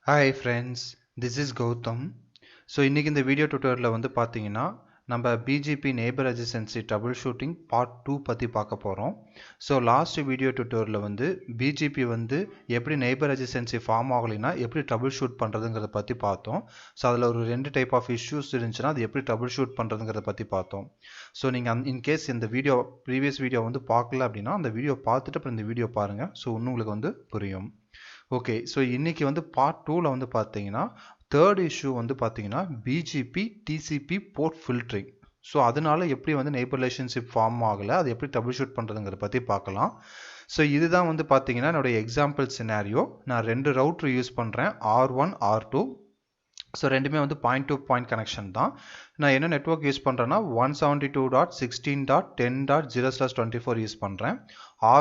Hi friends, this is Gautam. So இன்னைக்கு இந்த video டுட்டோரியல்ல வந்து பாத்தீங்கன்னா நம்ம BGP Neighbor Adjacency Troubleshooting Part-2 பத்தி பார்க்க போறோம். So லாஸ்ட் வீடியோ டுட்டோரியல்ல வந்து BGP வந்து எப்படி Neighbor Adjacency ஃபார்ம் ஆகலைனா எப்படி troubleshoot பண்றதுங்கறத பத்தி பார்த்தோம். So அதுல ஒரு ரெண்டு டைப் ஆஃப் இஷ்யூஸ் இருந்துச்சுனா அது எப்படி troubleshoot பண்றதுங்கறத பத்தி பார்த்தோம். So நீங்க in case இந்த வீடியோ previous வீடியோ வந்து பார்க்கல அப்படினா அந்த வீடியோ பார்த்துட்டு அப்புறம் இந்த வீடியோ பாருங்க. So உங்களுக்கு வந்து புரியும். ஓகே ஸோ இன்னைக்கு வந்து பார்ட் 2ல வந்து பார்த்தீங்கன்னா தேர்ட் இஷ்யூ வந்து பார்த்தீங்கன்னா BGP TCP port filtering. So அதனால எப்படி வந்து நெய்பர் ரிலேஷன்ஷிப் ஃபார்ம் ஆகலை அது எப்படி ட்ரபிள் ஷூட் பண்ணுறதுங்கிறத பற்றி பார்க்கலாம். ஸோ இதுதான் வந்து பார்த்தீங்கன்னா என்னுடைய எக்ஸாம்பிள் சினாரியோ. நான் ரெண்டு ரவுட்ரு யூஸ் பண்ணுறேன், R1 R2. ஸோ ரெண்டுமே வந்து பாயிண்ட் டு பாயிண்ட் கனெக்ஷன் தான். நான் என்ன நெட்வொர்க் யூஸ் பண்ணுறேன்னா 172.16.10.0/24 யூஸ் பண்ணுறேன்.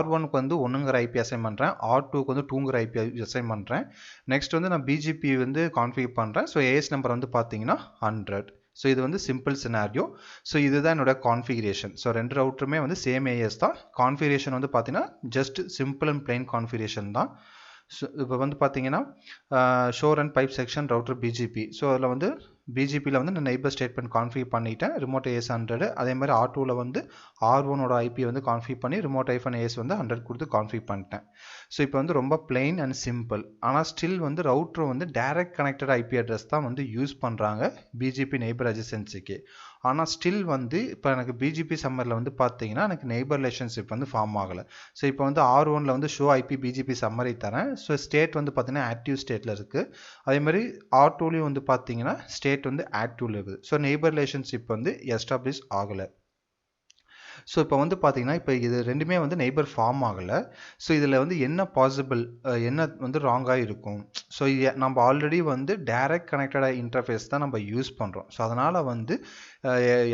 R1க்கு வந்து 1ங்கிற ஐபி அசைன் பண்ணுறேன், R2க்கு வந்து 2ங்கிற ஐபி அசைன் பண்ணுறேன். நெக்ஸ்ட் வந்து நான் BGP வந்து கான்ஃபிகர் பண்ணுறேன். ஸோ AS நம்பர் வந்து பார்த்தீங்கன்னா 100. ஸோ இது வந்து சிம்பிள் சினாரியோ. ஸோ இதுதான் என்னோட கான்ஃபிகரேஷன். ஸோ ரெண்டு ரவுட்டருமே வந்து சேம் AS தான். கான்ஃபிகரேஷன் வந்து பார்த்தீங்கன்னா just simple and plain configuration தான். ஸோ இப்போ வந்து பார்த்தீங்கன்னா sure and pipe section router BGP. So அதில் வந்து BGPயில் வந்து நான் நெய்பர் ஸ்டேட்மெண்ட் கான்ஃபிகர் பண்ணிட்டேன், ரிமோட் AS 100. அதே மாதிரி R2வில் வந்து R1ஓட ஐபி வந்து கான்ஃபிகர் பண்ணி ரிமோட் AS வந்து 100 கொடுத்து கான்ஃபிகர் பண்ணிட்டேன். ஸோ இப்போ வந்து ரொம்ப பிளெயின் அண்ட் சிம்பிள். ஆனால் ஸ்டில் வந்து ரவுட்டர் வந்து டைரக்ட் கனெக்டட் ஐபி அட்ரஸ் தான் வந்து யூஸ் பண்ணுறாங்க BGP நெய்பர் அட்ஜசன்சிக்கு. ஆனால் ஸ்டில் வந்து இப்போ எனக்கு BGP சம்மரில் வந்து பார்த்தீங்கன்னா எனக்கு நெய்பர் ரிலேஷன்ஷிப் வந்து ஃபார்ம் ஆகலை. ஸோ இப்போ வந்து R1ல் வந்து ஷோ ஐபி BGP சம்மரி தரேன். ஸோ ஸ்டேட் வந்து பார்த்தீங்கன்னா ஆக்டிவ் ஸ்டேட்டில் இருக்குது. அதே மாதிரி R2லையும் வந்து பார்த்தீங்கன்னா ஸ்டேட் வந்து ஆக்டிவ்ல இருக்குது. ஸோ நெய்பர் ரிலேஷன்ஷிப் வந்து எஸ்டாப்ளிஷ் ஆகலை. ஸோ இப்போ வந்து பார்த்தீங்கன்னா இப்போ இது ரெண்டுமே வந்து நெய்பர் ஃபார்ம் ஆகலை. ஸோ இதில் வந்து என்ன பாசிபிள், என்ன வந்து ராங்காக இருக்கும். ஸோ நம்ம ஆல்ரெடி வந்து டைரக்ட் கனெக்டடாக இன்டர்ஃபேஸ் தான் நம்ம யூஸ் பண்ணுறோம். ஸோ அதனால் வந்து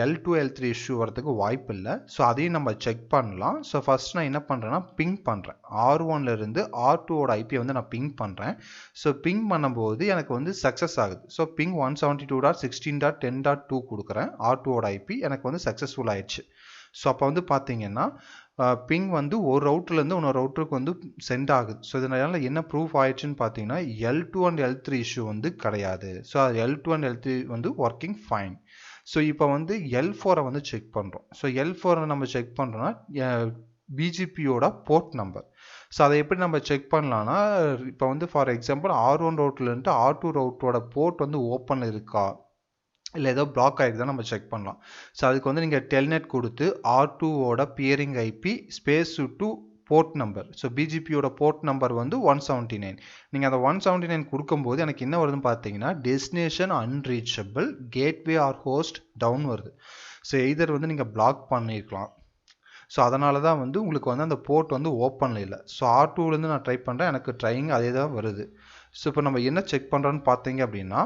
L2 L3 இஷ்யூ வரதுக்கு வாய்ப்பு இல்லை. ஸோ அதையும் நம்ம செக் பண்ணலாம். ஸோ ஃபர்ஸ்ட் நான் என்ன பண்ணுறேன்னா பிங் பண்ணுறேன். R1லேருந்து R2ஓட ஐபியை வந்து நான் பிங் பண்ணுறேன். ஸோ பிங் பண்ணும்போது எனக்கு வந்து சக்ஸஸ் ஆகுது. ஸோ பிங் 172.16.10.2 கொடுக்குறேன். R2ஓட ஐபி எனக்கு வந்து சக்ஸஸ்ஃபுல் ஆயிடுச்சு. ஸோ அப்போ வந்து பார்த்தீங்கன்னா பிங் வந்து ஒரு ரவுட்டர்லேருந்து இன்னொரு ரவுட்டருக்கு வந்து சென்ட் ஆகுது. ஸோ இதனால என்ன ப்ரூஃப் ஆயிடுச்சுன்னு பார்த்தீங்கன்னா L2 அண்ட் L3 இஷ்யூ வந்து கிடையாது. ஸோ L2 அண்ட் L3 வந்து ஒர்க்கிங் ஃபைன். ஸோ இப்போ வந்து L4 வந்து செக் பண்ணுறோம். ஸோ L4 நம்ம செக் பண்ணுறோன்னா BGPயோட போர்ட் நம்பர். ஸோ அதை எப்படி நம்ம செக் பண்ணலான்னா இப்போ வந்து ஃபார் எக்ஸாம்பிள் R1 ரவுட்லேருந்து R2 ரவுட்டோட போர்ட் வந்து ஓப்பனில் இருக்கா இல்லை ஏதோ பிளாக் ஆகிட்டு தான் நம்ம செக் பண்ணலாம். ஸோ அதுக்கு வந்து நீங்கள் டெல்நெட் கொடுத்து R2ஓட peering IP space to port number. So BGPயோட போர்ட் நம்பர் வந்து 179. நீங்கள் அந்த 179 கொடுக்கும்போது எனக்கு என்ன வருதுன்னு பார்த்தீங்கன்னா destination unreachable, gateway or host down வருது. ஸோ எய்தர் வந்து நீங்கள் பிளாக் பண்ணியிருக்கலாம். ஸோ அதனால தான் வந்து உங்களுக்கு வந்து அந்த போர்ட் வந்து ஓப்பனில் இல்லை. ஸோ R2லேருந்து நான் ட்ரை பண்ணுறேன், எனக்கு ட்ரைங் அதே தான் வருது. ஸோ இப்போ நம்ம என்ன செக் பண்ணுறோன்னு பார்த்தீங்க அப்படின்னா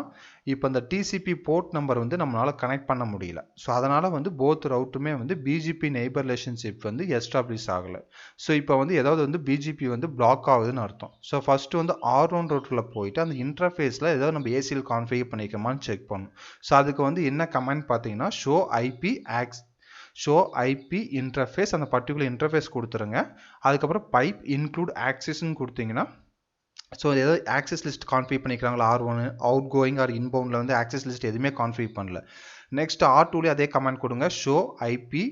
இப்போ இந்த TCP போர்ட் நம்பர் வந்து நம்மளால் கனெக்ட் பண்ண முடியல. ஸோ அதனால் வந்து போத் ரவுட்டுமே வந்து BGP நெய்பர் ரிலேஷன்ஷிப் வந்து எஸ்டாப்ளிஷ் ஆகலை. ஸோ இப்போ வந்து ஏதாவது வந்து BGP வந்து பிளாக் ஆகுதுன்னு அர்த்தம். ஸோ ஃபஸ்ட்டு வந்து R1 ரவுட்டில் போயிட்டு அந்த இன்டர்ஃபேஸில் ஏதாவது நம்ம ACL கான்ஃபிகர் பண்ணிக்கோமான்னு செக் பண்ணணும். ஸோ அதுக்கு வந்து என்ன கமெண்ட் பார்த்தீங்கன்னா ஷோ ஐபி இன்டர்ஃபேஸ், அந்த பர்டிகுலர் இன்டர்ஃபேஸ் கொடுத்துருங்க. அதுக்கப்புறம் பைப் இன்க்ளூட் ஆக்சஸ்ன்னு கொடுத்தீங்கன்னா ஸோ ஏதாவது ஆக்சஸ் லிஸ்ட் கான்ஃபிகர் பண்ணிக்கிறாங்களா R1 அவுட் கோயிங் ஆர் இன்பவுண்டில் வந்து ஆக்சஸ் லிஸ்ட் எதுவுமே கான்ஃபிகர் பண்ணல. நெக்ஸ்ட் R2லேயே அதே கமெண்ட் கொடுங்க, show IP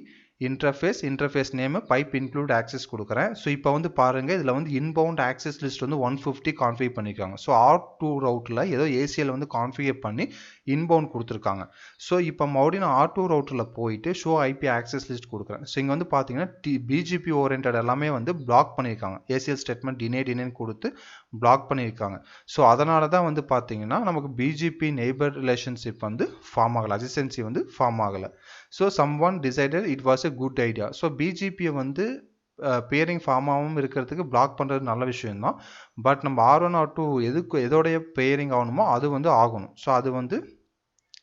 interface name pipe include access கொடுக்குறேன். ஸோ இப்போ வந்து பாருங்கள் இதில் வந்து இன்பவுண்ட் ஆக்சஸ் லிஸ்ட் வந்து 150 கான்ஃபிகர் பண்ணியிருக்காங்க. ஸோ R2 ரவுட்டில் ஏதோ ACL வந்து கான்ஃபிகர் பண்ணி இன்பவுண்ட் கொடுத்துருக்காங்க. ஸோ இப்போ மறுபடியும் நான் R2 ரவுட்டரில் போயிட்டு ஷோ ஐபி ஆக்சஸ் லிஸ்ட் கொடுக்குறேன். ஸோ இங்கே வந்து பார்த்தீங்கன்னா BGP ஓரியன்ட் எல்லாமே வந்து பிளாக் பண்ணியிருக்காங்க. ACL ஸ்டேட்மெண்ட் டினேன்னு கொடுத்து பிளாக் பண்ணியிருக்காங்க. ஸோ அதனால தான் வந்து பார்த்தீங்கன்னா நமக்கு BGP நெய்பர் ரிலேஷன்ஷிப் வந்து ஃபார்ம் ஆகலை, அட்ஜசன்சி வந்து ஃபார்ம் ஆகலை. So someone decided it was a good idea. So BGP வந்து பேரிங் ஃபார்ம் ஆகாமல் இருக்கிறதுக்கு பிளாக் பண்ணுறது நல்ல விஷயம்தான். பட் நம்ம R1 R2 எதோடைய பேரிங் ஆகணுமோ அது வந்து ஆகணும். ஸோ அது வந்து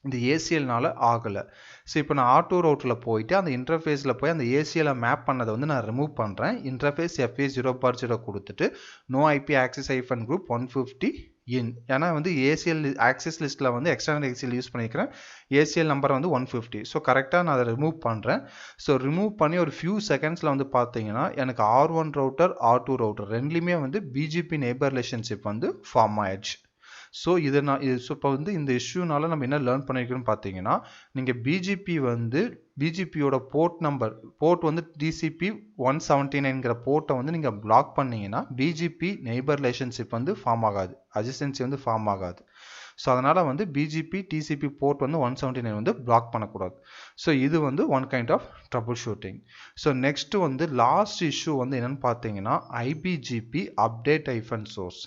இந்த ACLனால ஆகலை. ஸோ இப்போ நான் R2 ரவுட்டில் போயிட்டு அந்த இன்டர்ஃபேஸில் போய் அந்த ACL மேப் பண்ணதை வந்து நான் ரிமூவ் பண்ணுறேன். இன்டர்ஃபேஸ் FA0/0 கொடுத்துட்டு நோ ஐபி ஆக்சஸ் ஐஃபன் குரூப் 150 இன். ஏன்னா வந்து ACL ஆக்சஸ் லிஸ்ட்டில் வந்து எக்ஸ்டர்னல் ACL யூஸ் பண்ணிக்கிறேன். ACL நம்பர் வந்து 150. ஸோ கரெக்டாக நான் அதை ரிமூவ் பண்ணுறேன். ஸோ ரிமூவ் பண்ணி ஒரு ஃபியூ செகண்ட்ஸில் வந்து பார்த்தீங்கன்னா எனக்கு R1 ரவுட்டர் R2 ரவுட்டர் ரெண்டுலேயுமே வந்து BGP நெய்பர் ரிலேஷன்ஷிப் வந்து ஃபார்ம் ஆயிடுச்சு. ஸோ இதை இப்போ வந்து இந்த இஷ்யூனால நம்ம என்ன லேர்ன் பண்ணியிருக்கோம்னு பார்த்தீங்கன்னா, நீங்கள் பிஜிபியோட போர்ட் வந்து டிசிபி 179ங்கிற போர்ட்டை வந்து நீங்கள் பிளாக் பண்ணீங்கன்னா பிஜிபி நெய்பர் ரிலேஷன்ஷிப் வந்து ஃபார்ம் ஆகாது, அட்ஜசன்சி வந்து ஃபார்ம் ஆகாது. ஸோ அதனால் வந்து பிஜிபி டிசிபி போர்ட் வந்து 179 வந்து பிளாக் பண்ணக்கூடாது. ஸோ இது வந்து one kind of troubleshooting. So next வந்து லாஸ்ட் இஷ்யூ வந்து என்னென்னு பார்த்தீங்கன்னா IBGP update hyphen source.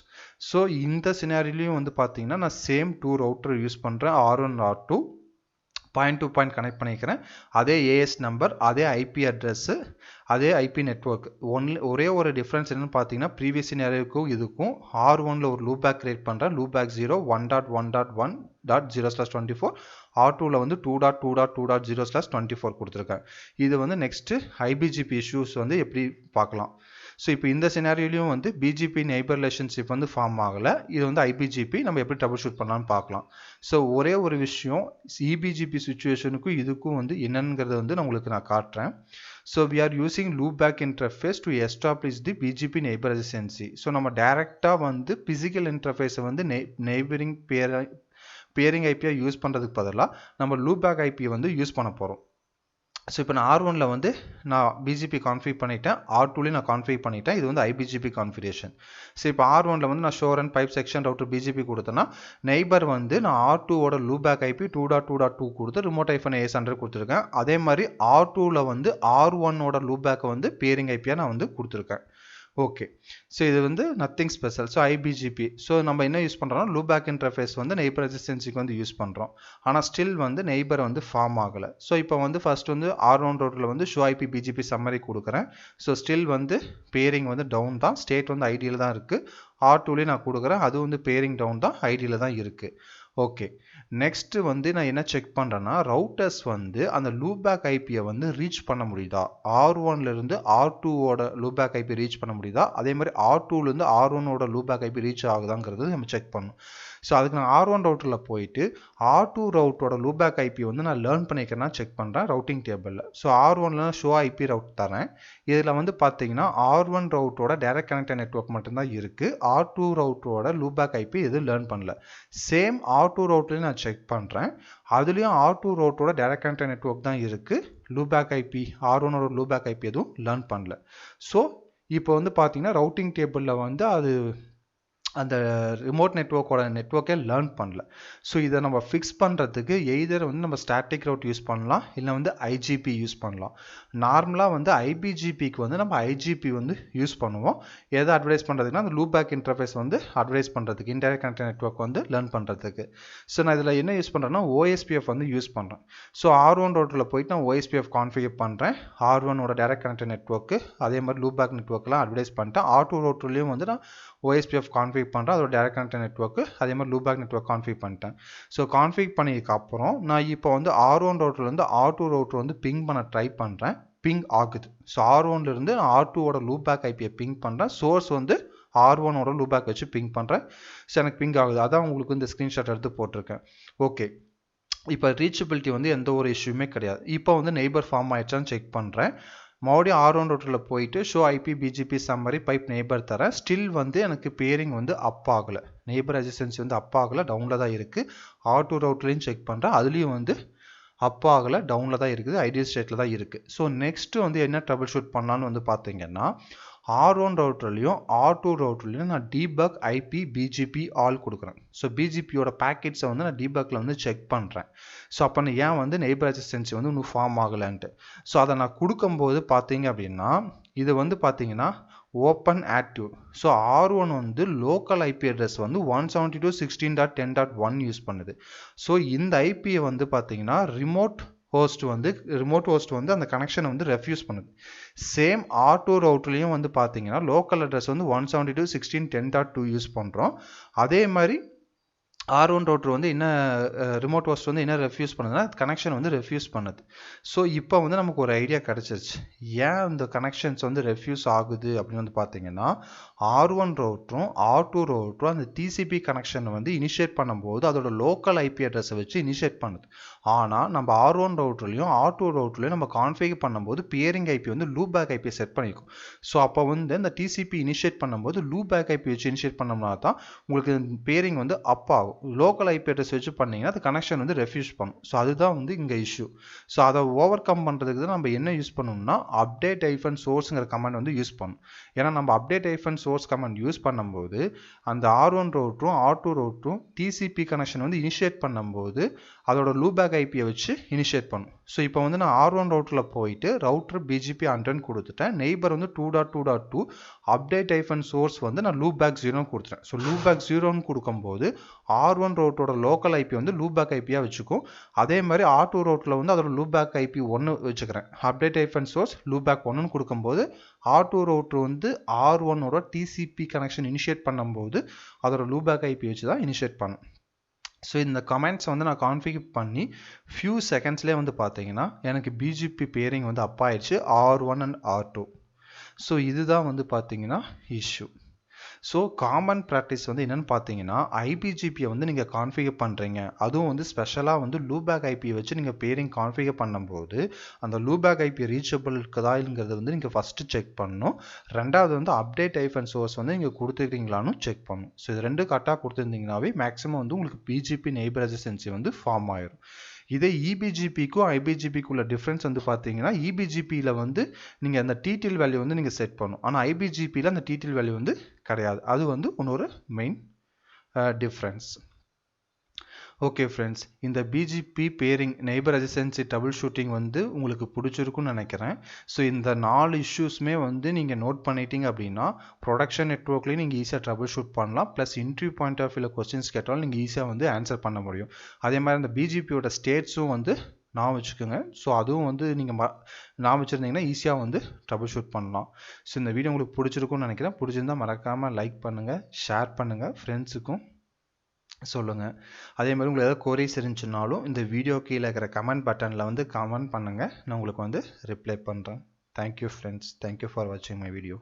So இந்த சினாரிலையும் வந்து பார்த்தீங்கன்னா நான் சேம் 2 ரவுட்டர் யூஸ் பண்ணுறேன், R1 R2 point to point connect பண்ணிக்கிறேன். அதே ஏஎஸ் நம்பர், அதே ஐபி அட்ரஸ்ஸு, அதே ஐபி நெட்ஒர்க். ஒரே ஒரு டிஃப்ரென்ஸ் என்னன்னு பார்த்தீங்கன்னா ப்ரீவியஸ் சினாரியோக்கும் இதுக்கும் R1ல ஒரு லூப் பேக் கிரியேட் பண்ணுறேன், லூப் பேக் 0 1.1.1.0/24. R2ல வந்து 2.2.2.0/24 கொடுத்துருக்கேன். இது வந்து நெக்ஸ்ட் ஐபிஜிபி இஷ்யூஸ் வந்து எப்படி பார்க்கலாம். ஸோ இப்போ இந்த சினாரியோலையும் வந்து பிஜிபி நெய்பர் ரிலேஷன்ஷிப் வந்து ஃபார்ம் ஆகலை. இது வந்து ஐபிஜிபி நம்ம எப்படி ட்ரபிள் ஷூட் பண்ணலாம்னு பார்க்கலாம். ஸோ ஒரே ஒரு விஷயம், இபிஜிபி சுச்சுவேஷனுக்கும் இதுக்கும் வந்து என்னங்கிறத வந்து நான் உங்களுக்கு காட்டுறேன். So we are using loopback interface to establish the BGP neighbor adjacency. So நம்ம டைரெக்டாக வந்து பிசிக்கல் இன்டர்ஃபேஸை வந்து நெய்பரிங் பேரிங் ஐபியை யூஸ் பண்ணுறதுக்கு பதிலாக நம்ம லூப்பேக் ஐபியை வந்து யூஸ் பண்ண போகிறோம். ஸோ இப்போ நான் R1ல வந்து நான் பிஜிபி கான்ஃபிக் பண்ணிட்டேன், R2லையும் நான் கான்ஃபிக் பண்ணிட்டேன். இது வந்து ஐபிஜிபி கான்ஃபிகரேஷன். ஸோ இப்போ R1ல வந்து நான் show and pipe section router BGP கொடுத்தேன்னா நெய்பர் வந்து நான் R2ஓட லூபேக் ஐபி 2.2.2 கொடுத்து ரிமோட் ஐஃபன் AS100 கொடுத்துருக்கேன். அதே மாதிரி R2ல வந்து R1ஓட லூபேக்கை வந்து பேரிங் ஐபியாக நான் வந்து கொடுத்துருக்கேன். ஓகே, ஸோ இது வந்து நத்திங் ஸ்பெஷல். ஸோ ஐபிஜிபி, ஸோ நம்ம என்ன யூஸ் பண்ணுறோம்னா லூபேக் இன்டர்ஃபேஸ் வந்து நெய்பர் அட்ஜசன்சிக்கு வந்து யூஸ் பண்ணுறோம். ஆனால் ஸ்டில் வந்து நெய்பர் வந்து ஃபார்ம் ஆகலை. ஸோ இப்போ வந்து ஃபர்ஸ்ட் வந்து R1 ரவுட்டரில் வந்து ஷோ ஐபி பிஜிபி சம்மரி கொடுக்குறேன். ஸோ ஸ்டில் வந்து பேரிங் வந்து டவுன் தான், ஸ்டேட் வந்து ஐடியில் தான் இருக்குது. R2லேயும் நான் கொடுக்குறேன், அது வந்து பேரிங் டவுன் தான், ஐடியில் தான் இருக்குது. ஓகே, நெக்ஸ்ட் வந்து நான் என்ன செக் பண்ணுறேன்னா ரவுட்டர்ஸ் வந்து அந்த லூப்பேக் ஐபியை வந்து ரீச் பண்ண முடியுதா, R1லேருந்து R2ஓட லூப்பேக் ஐபி ரீச் பண்ண முடியுதா, அதே மாதிரி R2லேருந்து R1ஓட லூப்பேக் ஐபி ரீச் ஆகுதாங்கிறது நம்ம செக் பண்ணணும். ஸோ அதுக்கு நான் R1 ரவுட்டரில் போயிட்டு R2 ரவுட்டோட லூப்பேக் ஐபி வந்து நான் லேர்ன் பண்ணிக்கிறேன்னா செக் பண்ணுறேன் ரவுட்டிங் டேபிளில். ஸோ R1ல ஷோ ஐபி ரவுட் தரேன். இதில் வந்து பார்த்தீங்கன்னா R1 ரவுட்டோட டைரக்ட் கனெக்டட் நெட்வொர்க் மட்டும்தான் இருக்குது, R2 ரவுட்டோட லூப்பேக் ஐபி எதுவும் லேர்ன் பண்ணல. சேம் R2 ரவுட்லையும் நான் செக் பண்ணுறேன், அதுலேயும் R2 ரவுட்டோட டைரக்ட் கனெக்டட் நெட்வொர்க் தான் இருக்குது, லூப்பேக் ஐபி R1ஓட லூப்பேக் ஐபி எதுவும் லேர்ன் பண்ணல. ஸோ இப்போ வந்து பார்த்தீங்கன்னா ரவுட்டிங் டேபிளில் வந்து அது அந்த ரிமோட் நெட்வொர்க்கே லேர்ன் பண்ணல. ஸோ இதை நம்ம ஃபிக்ஸ் பண்ணுறதுக்கு எய்தர் வந்து நம்ம ஸ்டாட்டிக் ரவுட் யூஸ் பண்ணலாம், இல்லை வந்து ஐஜிபி யூஸ் பண்ணலாம். நார்மலாக வந்து ஐபிஜிபிக்கு வந்து நம்ம ஐஜிபி வந்து யூஸ் பண்ணுவோம். எதை அட்வர்டைஸ் பண்ணுறதுக்குன்னா அந்த லூப்பேக் இன்டர்ஃபேஸ் வந்து அட்வர்டைஸ் பண்ணுறதுக்கு, இன்டைரக்ட் கனெக்டட் நெட்வொர்க் வந்து லேர்ன் பண்ணுறதுக்கு. ஸோ நான் இதில் என்ன யூஸ் பண்ணுறேன்னா OSPF வந்து யூஸ் பண்ணுறேன். ஸோ R1 ரவுட்டரில் போயிட்டு நான் OSPF கான்ஃபிகர் பண்ணுறேன், R1ஓட டைரக்ட் கனெக்டட் நெட்வொர்க்கு, அதே மாதிரி லூப்பேக் நெட்வொர்க்லாம் அட்வர்டைஸ் பண்ணிட்டேன். R2 ரவுட்டர்லேயும் வந்து நான் OSPF கான்ஃபிகர் பண்ணுறேன், அதோட டைரக்ட் கனெக்டட் நெட்வொர்க்கு, அதே மாதிரி லூப்பேக் நெட்வொர்க் கான்ஃபிகர் பண்ணிட்டேன். ஸோ கான்ஃபிகர் பண்ணிக்கு அப்புறம் நான் இப்போ வந்து R1 ரவுட்டர்லேருந்து R2 ரவுட்டர் வந்து பிங் பண்ண ட்ரை பண்ணுறேன், பிங் ஆகுது. ஸோ R1லேருந்து நான் R2ஓட லூப்பேக் ஐபியை பிங் பண்ணுறேன், சோர்ஸ் வந்து R1ஓட லூப்பேக் வச்சு பிங் பண்ணுறேன். ஸோ எனக்கு பிங் ஆகுது, அதான் உங்களுக்கு இந்த ஸ்க்ரீன்ஷாட் எடுத்து போட்டிருக்கேன். ஓகே, இப்போ ரீச்சபிலிட்டி வந்து எந்த ஒரு இஷ்யூமே கிடையாது. இப்போ வந்து நெய்பர் ஃபார்ம் ஆயிடுச்சான்னு செக் பண்ணுறேன். மறுபடியும் R1 ரவுட்டரில் போயிட்டு show IP BGP summary pipe neighbour தரேன். ஸ்டில் வந்து எனக்கு பேரிங் வந்து அப் ஆகலை, நெய்பர் அட்ஜசன்சி வந்து அப் ஆகலை, டவுனில் தான் இருக்குது. R2 ரவுட்டர்லையும் செக் பண்ணுறேன், அதுலேயும் வந்து அப் ஆகலை, டவுனில் தான் இருக்குது, ஐடியல் ஸ்டேட்டில் தான் இருக்குது. ஸோ நெக்ஸ்ட் வந்து என்ன ட்ரபிள் ஷூட் பண்ணலான்னு வந்து பார்த்தீங்கன்னா R1 ரவுட்டர்லையும் R2 ரவுட்டர்லையும் நான் டீபக் ஐபி பிஜிபி ஆல் கொடுக்குறேன். ஸோ பிஜிபியோட பேக்கெட்ஸை வந்து நான் டீபக்கில் வந்து செக் பண்ணுறேன். ஸோ அப்போ ஏன் வந்து நெய்பர் அட்ஜசன்சி வந்து இன்னும் ஃபார்ம் ஆகலைன்ட்டு. ஸோ அதை நான் கொடுக்கும்போது பார்த்தீங்க அப்படின்னா இது வந்து பார்த்தீங்கன்னா ஓப்பன் ஆக்டிவ். ஸோ R1 வந்து லோக்கல் ஐபி அட்ரஸ் வந்து 172.16.10.1 யூஸ் பண்ணுது. ஸோ இந்த ஐபியை வந்து பார்த்தீங்கன்னா ரிமோட் ஹோஸ்ட் வந்து அந்த கனெக்ஷனை வந்து ரெஃப்யூஸ் பண்ணுது. சேம் R2 ரவுட்டர்லையும் வந்து பார்த்தீங்கன்னா லோக்கல் அட்ரஸ் வந்து 172.16.10.2 யூஸ் பண்ணுறோம். அதே மாதிரி R1 ரவுட்டர் வந்து என்ன ரிமோட் ஹோஸ்ட் வந்து என்ன ரெஃப்யூஸ் பண்ணுதுன்னா கனெக்ஷன் வந்து ரெஃப்யூஸ் பண்ணுது. ஸோ இப்போ வந்து நமக்கு ஒரு ஐடியா கிடச்சிருச்சு ஏன் இந்த கனெக்ஷன்ஸ் வந்து ரெஃப்யூஸ் ஆகுது அப்படின்னு வந்து பார்த்தீங்கன்னா R1 ரவுட்டரும் R2 ரவுட்டரும் அந்த TCP கனெக்ஷனை வந்து இனிஷியேட் பண்ணும்போது அதோட லோக்கல் ஐபி அட்ரஸை வச்சு இனிஷியேட் பண்ணுது. ஆனால் நம்ம R1 ரவுட்டர்லையும் R2 ரவுட்டர்லையும் நம்ம கான்ஃபிகர் பண்ணும்போது பியரிங் ஐபி வந்து லூப் பேக் ஐபியை செட் பண்ணிக்கும். ஸோ அப்போ வந்து இந்த TCP இனிஷியேட் பண்ணும்போது லூப் பேக் ஐபி வச்சு இனிஷியேட் பண்ணோம்னா தான் உங்களுக்கு பேரிங் வந்து அப் ஆகும். லோக்கல் ஐபி அட்ரஸ் வச்சு பண்ணீங்கன்னா அது கனெக்ஷன் வந்து ரெஃப்யூஸ் பண்ணும். ஸோ அதுதான் வந்து இங்கே இஷ்யூ. ஸோ அதை ஓவர் கம் பண்ணுறதுக்கு தான் நம்ம என்ன யூஸ் பண்ணணும்னா அப்டேட் ஐஃபன் சோர்ஸுங்கிற கமெண்ட் வந்து யூஸ் பண்ணணும். ஏன்னா நம்ம update hyphen source comment use பண்ணும்போது அந்த R1 ரவுட்டரும் R2 ரவுட்டரும் TCP கனெக்ஷன் வந்து இனிஷியேட் பண்ணும்போது அதோட லூபேக் ஐபியை வச்சு இனிஷியேட் பண்ணும். ஸோ இப்போ வந்து நான் R1 ரவுட்டரில் போயிட்டு ரவுட்டர் BGP 100 கொடுத்துட்டேன். நெய்பர் வந்து 2.2.2 அப்டேட் ஐஃபன் சோர்ஸ் வந்து நான் லூபேக் 0 கொடுத்துட்டேன். ஸோ லூபேக் 0 கொடுக்கும்போது R1 ரவுட்டரோட லோக்கல் ஐபி வந்து லூபேக் ஐபியாக வச்சுக்கும். அதே மாதிரி R2 ரவுட்டரில் வந்து அதோட லூபேக் ஐபி 1 வச்சுக்கிறேன். அப்டேட் ஐஃபன் சோர்ஸ் லூபேக் 1 கொடுக்கும்போது R2 ரவுட்டர் வந்து R1ஓட TCP கனெக்ஷன் இனிஷியேட் பண்ணும்போது அதோட லூபேக் ஐபி வச்சு தான் இனிஷியேட் பண்ணும். ஸோ இந்த கமெண்ட்ஸை வந்து நான் கான்ஃபிகர் பண்ணி ஃபியூ செகண்ட்ஸ்லேயே வந்து பார்த்தீங்கன்னா எனக்கு BGP பேரிங் வந்து அப் ஆயிடுச்சு R1 அண்ட் R2. ஸோ இதுதான் வந்து பார்த்தீங்கன்னா இஷ்யூ. ஸோ காமன் ப்ராக்டிஸ் வந்து என்னென்னு பார்த்தீங்கன்னா IPGPயை வந்து நீங்கள் கான்ஃபிகர் பண்ணுறீங்க, அதுவும் வந்து ஸ்பெஷலாக வந்து லூபேக் ஐபியை வச்சு நீங்கள் பேரிங் கான்ஃபிகர் பண்ணும்போது அந்த லூபேக் ஐபி ரீச்சபிள் இருக்குதாங்கிறத வந்து நீங்கள் ஃபஸ்ட்டு செக் பண்ணணும். ரெண்டாவது வந்து அப்டேட் ஐஃபன் சோர்ஸ் வந்து நீங்கள் கொடுத்துருக்கீங்களான்னு செக் பண்ணணும். ஸோ இது ரெண்டு கரெக்டாக கொடுத்துருந்தீங்கன்னாவே மேக்ஸிமம் வந்து உங்களுக்கு BGP நெய்பர் அட்ஜசன்சி வந்து ஃபார்ம் ஆயிரும். இதே EBGPக்கும் IBGPக்கும் உள்ள டிஃப்ரென்ஸ் வந்து பார்த்தீங்கன்னா EBGPயில் வந்து நீங்கள் அந்த TTL வேல்யூ வந்து நீங்கள் செட் பண்ணணும். ஆனால் IBGPயில் அந்த TTL வேல்யூ வந்து கிடையாது. அது வந்து இன்னொரு மெயின் டிஃப்ரென்ஸ். ஓகே ஃப்ரெண்ட்ஸ், இந்த BGP peering neighbour adjacency troubleshooting வந்து உங்களுக்கு பிடிச்சிருக்குன்னு நினைக்கிறேன். ஸோ இந்த 4 இஷ்யூஸுமே வந்து நீங்கள் நோட் பண்ணிட்டீங்க அப்படின்னா ப்ரொடக்ஷன் நெட்வொர்க்லேயும் நீங்கள் ஈஸியாக ட்ரபிள் ஷூட் பண்ணலாம். ப்ளஸ் இன்டர்வியூ பாயிண்ட் ஆஃப் வியூவில் கொஸ்டின்ஸ் கேட்டாலும் நீங்கள் ஈஸியாக வந்து ஆன்சர் பண்ண முடியும். அதே மாதிரி அந்த BGPயோட ஸ்டேட்ஸும் வந்து நான் வச்சுக்கோங்க. ஸோ அதுவும் வந்து நீங்கள் நான் வச்சுருந்தீங்கன்னா ஈஸியாக வந்து ட்ரபிள் ஷூட் பண்ணலாம். ஸோ இந்த வீடியோ உங்களுக்கு பிடிச்சிருக்குன்னு நினைக்கிறேன். பிடிச்சிருந்தால் மறக்காமல் லைக் பண்ணுங்கள், ஷேர் பண்ணுங்கள், ஃப்ரெண்ட்ஸுக்கும் சொல்லுங்கள். அதே மாதிரி உங்களுக்கு ஏதாவது குவரிஸ் இருந்துச்சுனாலும் இந்த வீடியோ கீழே இருக்கிற கமெண்ட் பட்டனில் வந்து கமெண்ட் பண்ணுங்கள். நான் உங்களுக்கு வந்து ரிப்ளை பண்ணுறேன். Thank you friends. தேங்க்யூ ஃபார் வாட்சிங் மை வீடியோ.